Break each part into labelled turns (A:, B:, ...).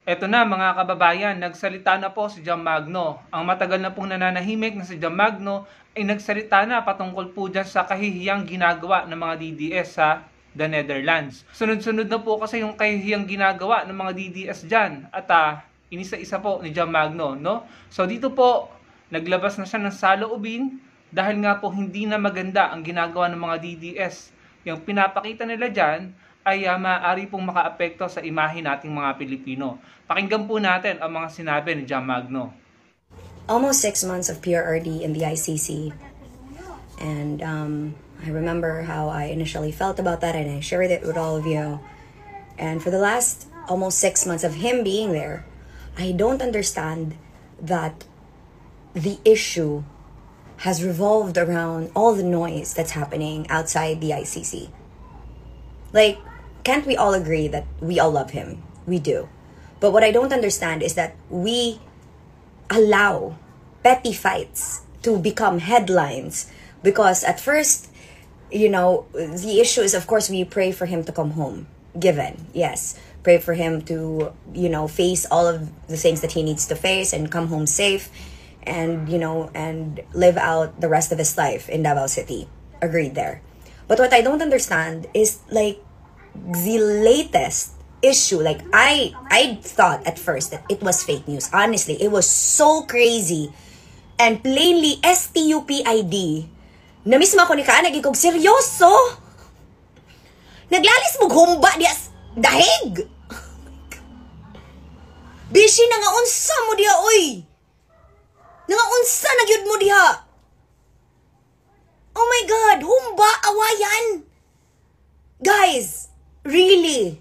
A: Eto na mga kababayan, nagsalita na po si John Magno. Ang matagal na pong nananahimik na si John Magno ay nagsalita na patungkol po dyan sa kahihiyang ginagawa ng mga DDS sa the Netherlands. Sunod-sunod na po kasi yung kahihiyang ginagawa ng mga DDS dyan at inisa-isa po ni John Magno, no? So dito po, naglabas na siya ng saloobin dahil nga po hindi na maganda ang ginagawa ng mga DDS. Yung pinapakita nila dyan ay maaari pong makaapekto sa imahe nating mga Pilipino. Pakinggan po natin ang mga sinabi ni John Magno.
B: Almost 6 months of PRRD in the ICC. And I remember how I initially felt about that, and I shared it with all of you. And for the last almost 6 months of him being there, I don't understand that the issue has revolved around all the noise that's happening outside the ICC. Like, can't we all agree that we all love him? We do. But what I don't understand is that we allow petty fights to become headlines because at first, the issue is, of course, we pray for him to come home. Given, yes. Pray for him to, face all of the things that he needs to face and come home safe and, and live out the rest of his life in Davao City. Agreed there. But what I don't understand is, like, the latest issue. Like, I thought at first that it was fake news. Honestly, it was so crazy. And plainly, STUPID. Na mismo ako ni Kaanag, ikog, seryoso? Naglalis mo humba diya dahig. Bishi na nga unsa mo diha, oy. Nga unsa na gyud mo diha. Oh my God, humba, awayan. Guys, really?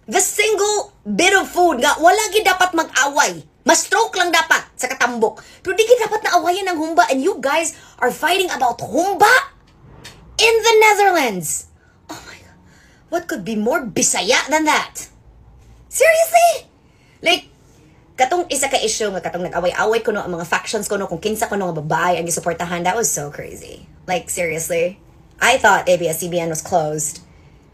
B: The single bit of food nga wala gid dapat mag-away. Mas-stroke lang dapat sa katambok. Pero di gid dapat na awayan ng humba, and you guys are fighting about humba in the Netherlands. Oh my God. What could be more Bisaya than that? Seriously? Like, katong isa ka issue nga katong nag-away-away kuno ang mga factions kuno kung kinsa kuno nga babae ang gisuportahan, that was so crazy. Like, seriously? I thought ABS-CBN was closed.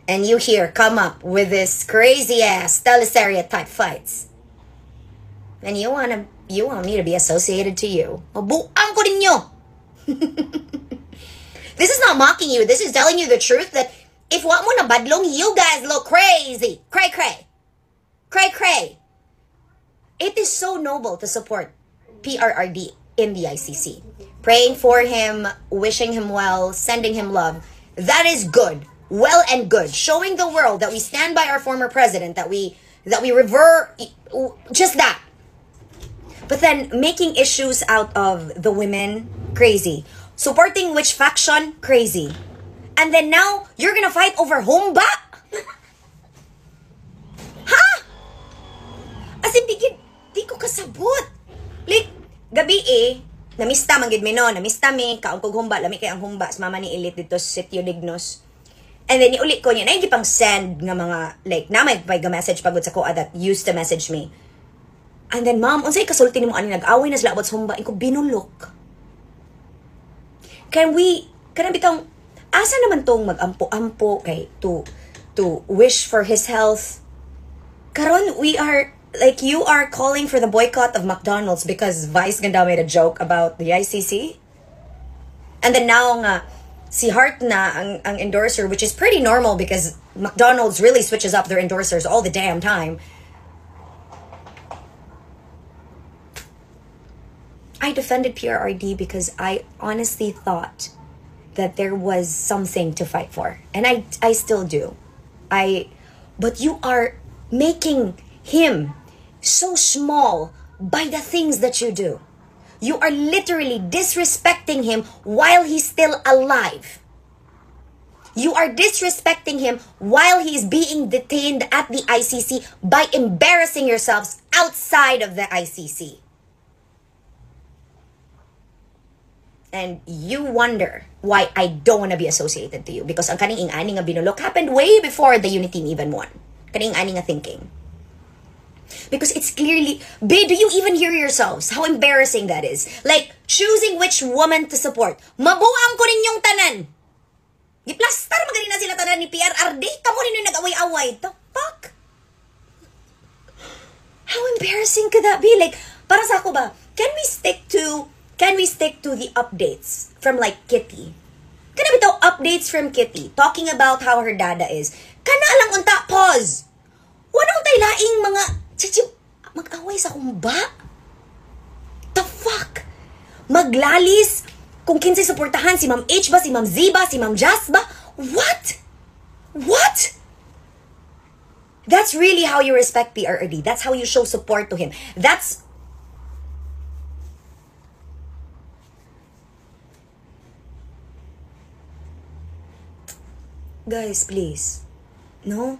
B: And you here come up with this crazy-ass teleserye type fights. And you want me to be associated to you. Mabuang ko ninyo! This is not mocking you. This is telling you the truth that if wa mo na badlong, you guys look crazy. Cray-cray. Cray-cray. It is so noble to support PRRD in the ICC. Praying for him, wishing him well, sending him love. That is good. Well and good. Showing the world that we stand by our former president, that we revere just that. But then making issues out of the women, crazy. Supporting which faction, crazy. And then now, you're gonna fight over humba? Ha? As in, di ko kasabot. Like, gabi namista man gid mi no, namista mi, kaong kog humba, lami kay ang humba, sa mama ni Elite dito sa Sitio Dignos. And then iulit ko niya, na hindi pang send nga mga, like, na may message pagod sa ko that used to message me. And then, ma'am, unsay kasulti ni mo ani nag-away na sila about sa humba, ko binulok. Kanang bitong, asa naman tong mag-ampo-ampo kay to wish for his health. Karon, we are, like, you are calling for the boycott of McDonald's because Vice Ganda made a joke about the ICC? And then now nga, si Hart na ang endorser, which is pretty normal because McDonald's really switches up their endorsers all the damn time. I defended PRRD because I honestly thought that there was something to fight for. And I still do. But you are making him so small by the things that you do. You are literally disrespecting him while he's still alive. You are disrespecting him while he's being detained at the ICC by embarrassing yourselves outside of the ICC. And you wonder why I don't want to be associated to you. Because ang kaning ing-ani nga binulok happened way before the Unity team even won. Kaning ing-ani nga thinking. Because it's clearly, babe, do you even hear yourselves? How embarrassing that is. Like, choosing which woman to support. Mabuang ko ninyong tanan. Giplastar magaling na sila tanan ni PRRD. Kamo rin yung nag-away-away. The fuck? embarrassing could that be? Like, para sa ako ba, can we stick to the updates from like Kitty? Kana bitaw updates from Kitty talking about how her dada is. Kana lang unta, pause. Wala tay laing mga mag-away sa kumba. The fuck? Maglalis kung kinsay suportahan si Ma'am H ba, si Ma'am Z ba, si Ma'am Jazz ba? What? What? That's really how you respect PRRD. That's how you show support to him. That's... Guys, please. No?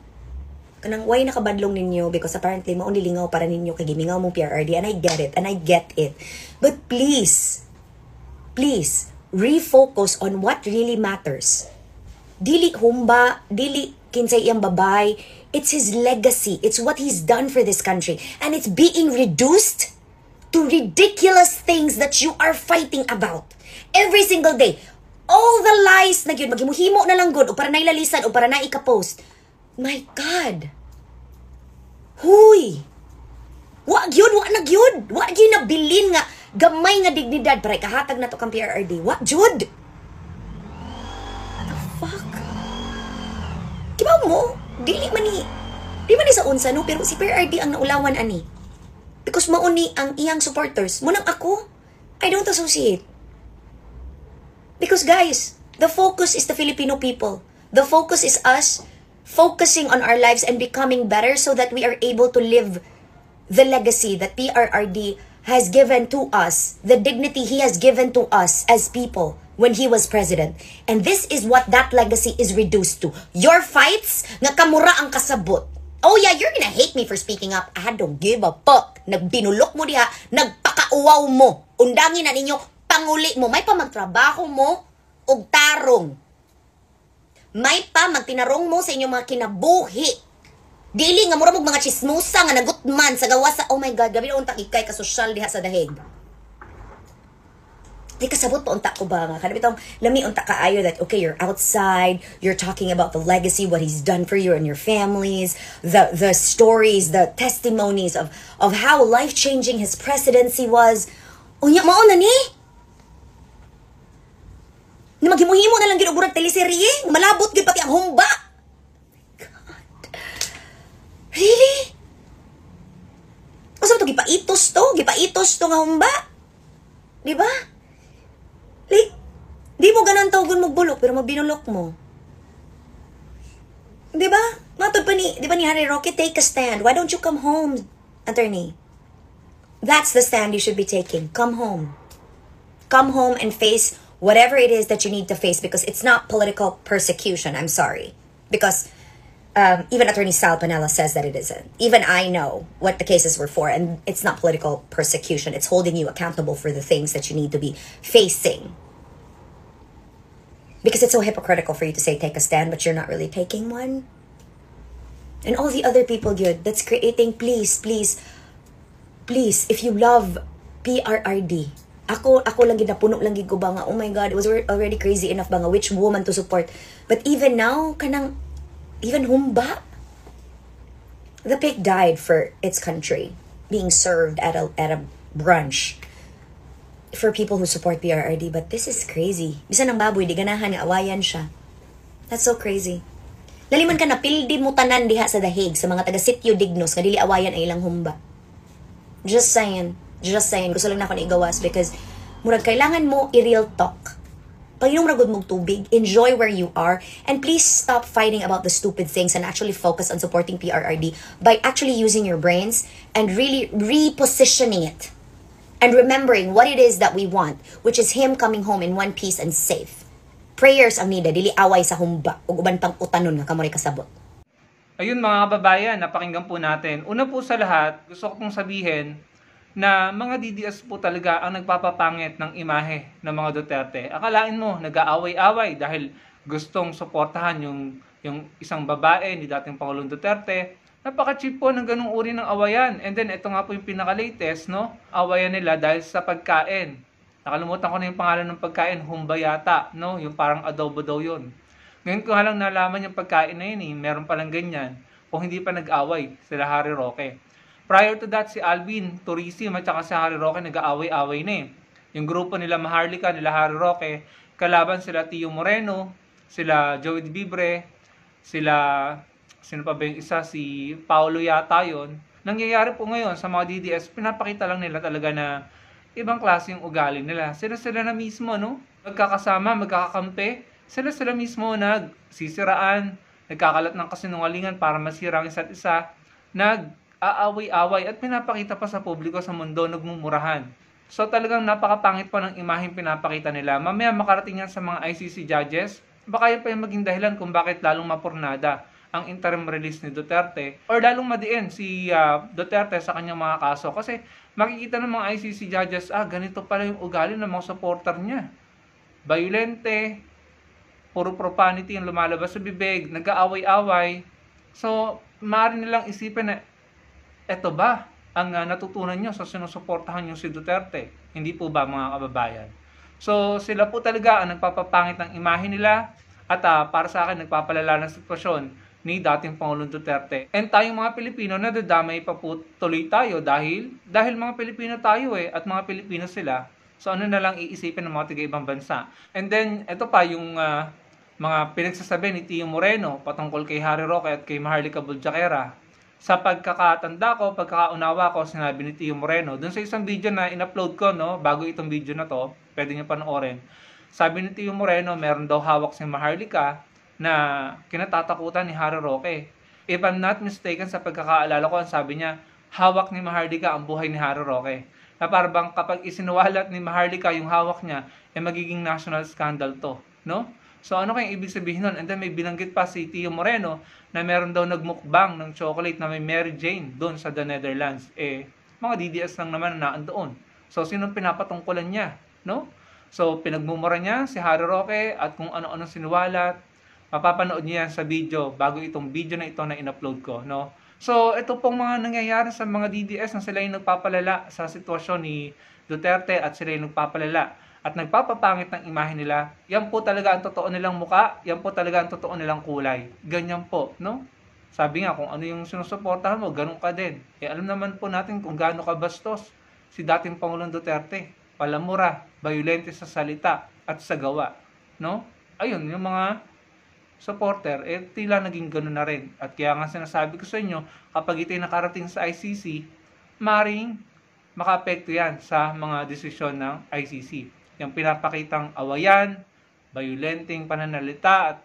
B: Kanang why nakabadlong ninyo because apparently maunilingaw para ninyo kay gimingaw mong PRRD, and I get it, and I get it. But please, refocus on what really matters. Dili humba, dili kinsay iyang babay. It's his legacy. It's what he's done for this country. And it's being reduced to ridiculous things that you are fighting about. Every single day. All the lies na yun, maghimuhimo na lang good, o para na ilalisan, o para na ikapost. My God. Huy. Wag yun, wag na yun. Wag yun nabilin nga, gamay nga dignidad para ikahatag na to kang PRRD. Wag yun. What the fuck? Kibaw mo? Di man ni sa unsa no, pero si PRRD ang naulawan ani. Because mauni ang iyang supporters. Munang ako, I don't associate. Because guys, the focus is the Filipino people. The focus is us focusing on our lives and becoming better so that we are able to live the legacy that PRRD has given to us, the dignity he has given to us as people when he was president. And this is what that legacy is reduced to. Your fights, nga kamura ang kasabot. Oh yeah, you're gonna hate me for speaking up. I don't give a fuck. Nagbinulok mo diha, nagpakauwaw mo. Undangin na ninyo, panguli mo. May pa magtrabaho mo, og tarong. May pa magtinarong mo sa inyong mga kinabuhi. Dili nga mura mong mga chismosa nga nagutman sa gawa sa, oh my God, gabi na untak ikay kasosyal diha sa dahig. Di kasabot pa unta ko ba nga? Kanang bitong lami unta kaayo that, okay, you're outside, you're talking about the legacy, what he's done for you and your families, the stories, the testimonies of how life-changing his presidency was. Unya, mao na ni? Na maghimuhimo na lang ginuburag teleserye, malabot gid pati ang humba. God. Really? Asa to gipaitos to nga humba? Di ba? Like, di mo ganang tawgon mo bulok, pero mabinulok mo. Di ba? Matod pa di ba ni Harry Roque, take a stand. Why don't you come home, attorney? That's the stand you should be taking. Come home. Come home and face whatever it is that you need to face, because it's not political persecution. I'm sorry. Because even Attorney Sal Panela says that it isn't. Even I know what the cases were for, and it's not political persecution. It's holding you accountable for the things that you need to be facing. Because it's so hypocritical for you to say take a stand, but you're not really taking one. And all the other people, good, that's creating, please, if you love PRRD, ako lang ginapuno lang gid ko ba nga, oh my God, it was already crazy enough ba nga which woman to support. But even now, even humba, the pig died for its country, being served at a brunch for people who support PRRD. But this is crazy. Bisan ang baboy, di ganahan nga awayan siya. That's so crazy. Laliman ka na, pildi mo tanan diha sa dahig, sa mga taga-sityo dignos, nga dili awayan ay ilang humba. Just saying. Gusto lang na ako na igawas because murag kailangan mo i-real talk. Pag-inom ragod mong tubig, enjoy where you are, and please stop fighting about the stupid things and actually focus on supporting PRRD by actually using your brains and really repositioning it and remembering what it is that we want, which is him coming home in one piece and safe. Prayers ang nida, dili away sa humba ug uban pang utanon nga kamoy kasabot.
A: Ayun mga kababayan, napakinggan po natin. Una po sa lahat, gusto ko pong sabihin na mga DDS po talaga ang nagpapapangit ng imahe ng mga Duterte. Akalain mo, nag-aaway-away dahil gustong suportahan yung isang babae ni dating Pangulong Duterte. Napaka-cheap po ng ganung uri ng awayan. And then, ito nga po yung pinaka-latest, no? Awayan nila dahil sa pagkain. Nakalimutan ko na yung pangalan ng pagkain, humba yata, no? Yung parang adobo daw yun. Ngayon ko halang nalaman yung pagkain na yun, meron palang ganyan. Kung hindi pa nag-away sila Harry Roque. Prior to that, si Alvin Turismo at saka si Harry Roque nag-aaway-away na eh. Yung grupo nila Maharlika, nila Harry Roque, kalaban sila Tio Moreno, sila Joey De Vibre, sila, sino pa ba yung isa, si Paolo yata yun. Nangyayari po ngayon sa mga DDS, pinapakita lang nila talaga na ibang klase yung ugali nila. Sila na mismo, no? Magkakasama, magkakakampi. Sila mismo nagsisiraan, nagkakalat ng kasinungalingan para masira ang isa't isa, nag-aaway-away at pinapakita pa sa publiko sa mundo, nagmumurahan. So talagang napakapangit po ng imaheng pinapakita nila. Mamaya makarating yan sa mga ICC judges, baka yan pa yung maging dahilan kung bakit lalong mapurnada ang interim release ni Duterte or lalong madiin si Duterte sa kanyang mga kaso. Kasi makikita ng mga ICC judges, ganito pala yung ugali ng mga supporter niya. Violente, puro profanity yung lumalabas sa bibig, nag-aaway-away. So, maaari nilang isipin na, eto ba ang natutunan nyo sa sinusuportahan nyo si Duterte? Hindi po ba, mga kababayan? So, sila po talaga ang nagpapapangit ng imahe nila at para sa akin, nagpapalala ng sitwasyon ni dating Pangulong Duterte. And tayong mga Pilipino, nadadamay pa po tuloy tayo dahil mga Pilipino tayo at mga Pilipino sila. So, ano na lang iisipin ng mga taga-ibang bansa. And then, ito pa yung mga pinagsasabi ni Tio Moreno patungkol kay Harry Roque at kay Maharlika Buljaquera. Sa pagkakatanda ko, pagkakaunawa ko, sinabi ni Tio Moreno, dun sa isang video na in-upload ko, no, bago itong video na to, pwede nyo panoorin. Sabi ni Tio Moreno, meron daw hawak si Maharlika na kinatatakutan ni Harry Roque. If I'm not mistaken, sa pagkakaalala ko, sabi niya, hawak ni Maharlika ang buhay ni Harry Roque. Na parang kapag isinuwalat ni Maharlika yung hawak niya, magiging national scandal to, no? So ano kayang ibig sabihin nun? And then may binanggit pa si Tio Moreno na meron daw nagmukbang ng chocolate na may Mary Jane doon sa The Netherlands. Mga DDS lang naman na doon. So sinong pinapatungkulan niya, no? So pinagmumura niya si Harry Roque at kung ano-ano sinuwalat. Mapapanood niyo yan sa video bago itong video na ito na in-upload ko, no? So ito pong mga nangyayari sa mga DDS na sila yung nagpapalala sa sitwasyon ni Duterte at sila yung nagpapalala at nagpapapangit ng imahe nila. Yan po talaga ang totoo nilang muka, yan po talaga ang totoo nilang kulay. Ganyan po, no? Sabi nga, kung ano yung sinusuportahan mo, ganun ka din. Alam naman po natin kung gaano ka bastos si dating Pangulong Duterte. Palamura, violente sa salita at sa gawa, no? Ayun, yung mga supporter, tila naging ganun na rin. At kaya nga sinasabi ko sa inyo, kapag ito'y nakarating sa ICC, maring makaapekto yan sa mga desisyon ng ICC. Yung pinapakitang awayan, violenteng pananalita at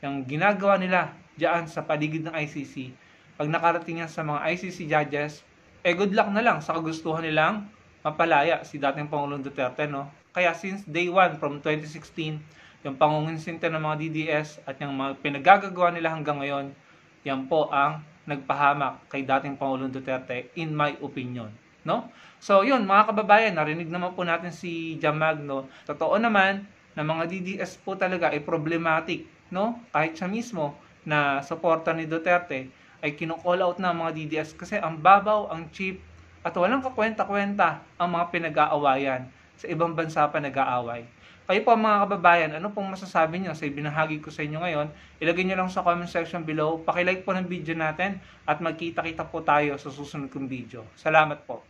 A: yung ginagawa nila diyan sa paligid ng ICC, pag nakarating yan sa mga ICC judges, good luck na lang sa kagustuhan nilang mapalaya si dating Pangulong Duterte, no? Kaya since day 1 from 2016, yung pangunginsinta ng mga DDS at yung mga pinagagagawa nila hanggang ngayon, yan po ang nagpahamak kay dating Pangulong Duterte in my opinion, no? So yun, mga kababayan, narinig naman po natin si Jam Magno. Totoo naman na mga DDS po talaga ay problematic, no? Kahit siya mismo na suporta ni Duterte ay kino-call out na mga DDS kasi ang babaw, ang cheap at walang kakwenta-kwenta ang mga pinag-aawayan. Sa ibang bansa pa nag-aaway. Kayo po mga kababayan, ano pong masasabi nyo sa ibinahagi ko sa inyo ngayon? Ilagay nyo lang sa comment section below. Pakilike po ng video natin at magkita-kita po tayo sa susunod kong video. Salamat po.